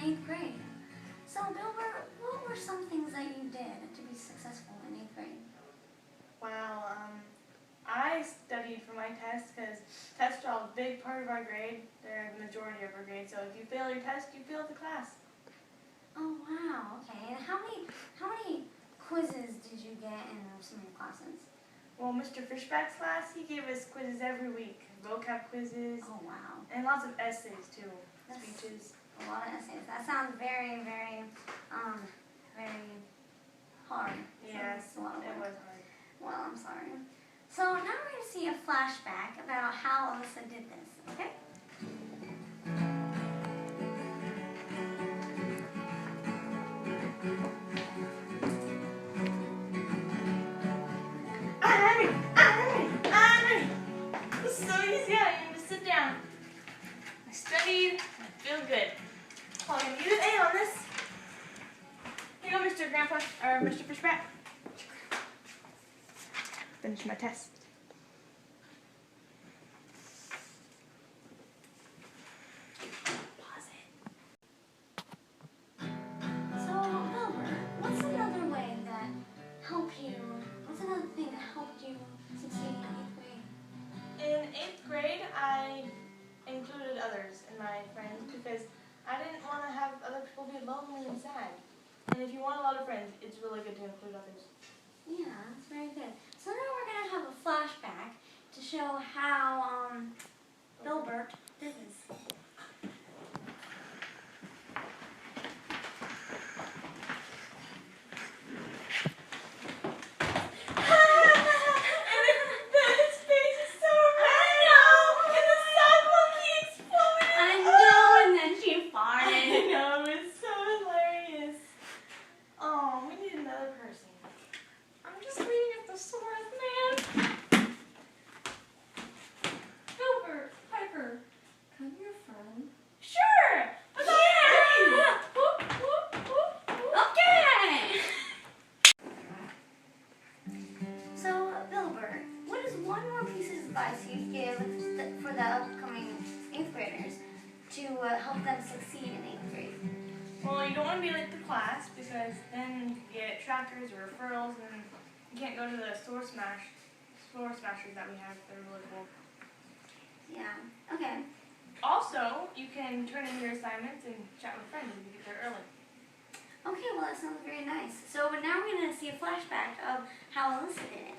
8th grade. So, Bilber, what were some things that you did to be successful in 8th grade? Well, I studied for my tests because tests are a big part of our grade. They're the majority of our grade. So if you fail your test, you fail the class. Oh, wow. Okay. And how many quizzes did you get in some of your classes? Well, Mr. Fishback's class, he gave us quizzes every week. Vocab quizzes. Oh, wow. And lots of essays, too. That's Speeches. a lot of essays. That sounds very, very hard. Yeah, Sounds a lot of it work. was hard. Well, I'm sorry. So now we're going to see a flashback about how Alyssa did this, okay? I'm ready. This is so easy. I didn't even sit down. I studied. I feel good. Oh, I'm going to get an A on this. Here you go, Mr. Grandpa, or Mr. Fishback. Finish my test. Pause it. So, Wilbur, what's another way that helped you, what's another thing that helped you succeed in 8th grade? In 8th grade, I included others in my friends because I didn't want to have other people be lonely and sad. And if you want a lot of friends, it's really good to include others. Yeah, that's very good. So now we're going to have a flashback to show how Bilbert did this. You'd give for the upcoming 8th graders to help them succeed in 8th grade? Well, you don't want to be late to class because then you get trackers or referrals and you can't go to the floor smashers that we have. They're really cool. Yeah, okay. Also, you can turn in your assignments and chat with friends if you get there early. Okay, well that sounds very nice. So now we're going to see a flashback of how Alyssa did it.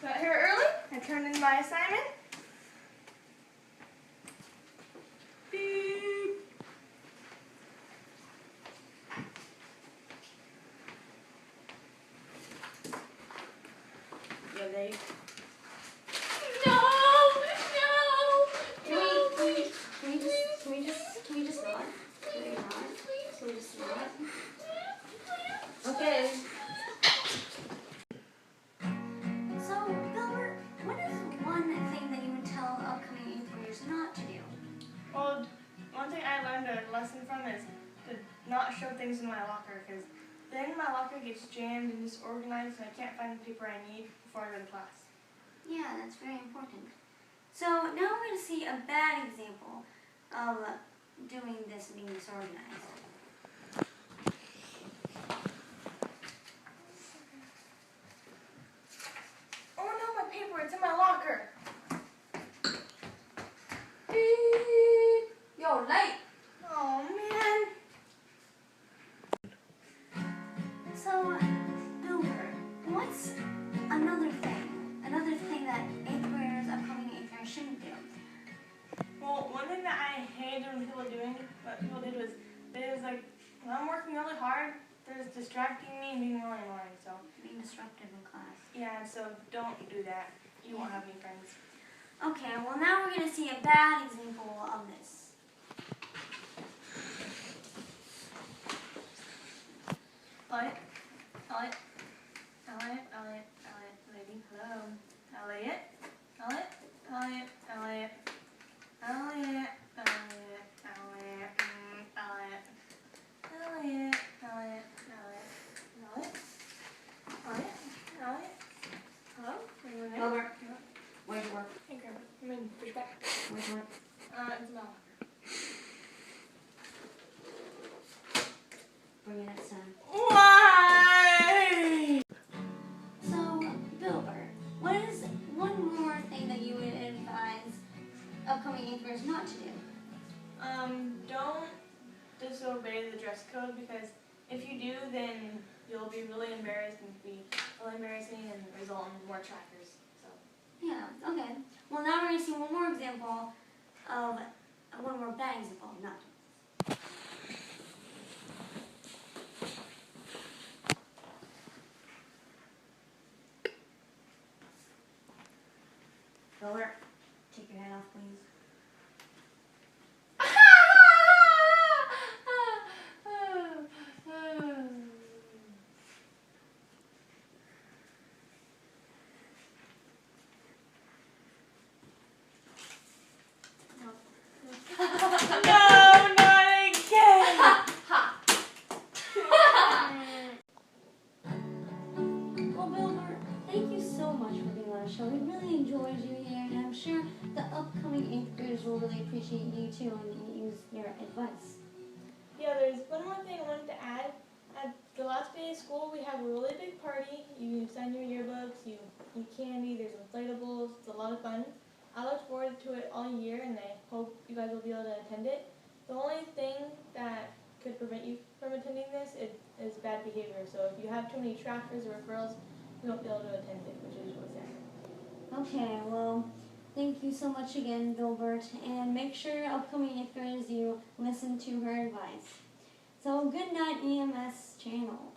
Got here early. I turned in my assignment. Beep. You're late. No! Can we just not? Can we just not? Okay. So, Bilbert, what is one thing that you would tell upcoming 8th graders not to do? Well, one thing I learned a lesson from is to not show things in my locker because then my locker gets jammed and disorganized and I can't find the paper I need before I go to class. Yeah, that's very important. So now we're going to see a bad example of doing this being disorganized. Oh no, my paper, it's in my locker. Yo, late! Oh man. So, Bilbert, what's another thing that 8th graders, upcoming 8th graders shouldn't do? Well, one thing that I hated when people did was, they was like, when I'm working really hard, they're just distracting me and being really annoying, so. Being disruptive in class. Yeah, so don't do that. You won't have any friends. Okay, well now we're going to see a bad example of this. Elliot, lady, hello. Elliot, Elliot, Elliot, Elliot, Elliot, Elliot, Elliot, Elliot, Elliot, Elliot, Elliot, Bilbert? It's about. Bring it up, son. Why? So, Bilbert, what is one more thing that you would advise upcoming 8th graders not to do? Don't disobey the dress code, because if you do, then you'll be really embarrassed and be really embarrassing and result in more trackers. So. Yeah, okay. Well, now we're going to see one more example of one more bad example of not doing this. Bilbert, take your hat off, please. No, not again! Well, Bilbert, thank you so much for being on our show. We really enjoyed you here, and I'm sure the upcoming 8th graders will really appreciate you too and use your advice. Yeah, there's one more thing I wanted to add. At the last day of school, we have a really big party. You sign your yearbooks, you eat candy, there's inflatables. It's a lot of fun. I look forward to it all year, and I hope you guys will be able to attend it. The only thing that could prevent you from attending this is bad behavior. So if you have too many trackers or referrals, you won't be able to attend it, which is really sad. Okay, well, thank you so much again, Bilbert, and make sure upcoming 8th graders you listen to her advice. So, good night, EMS channel.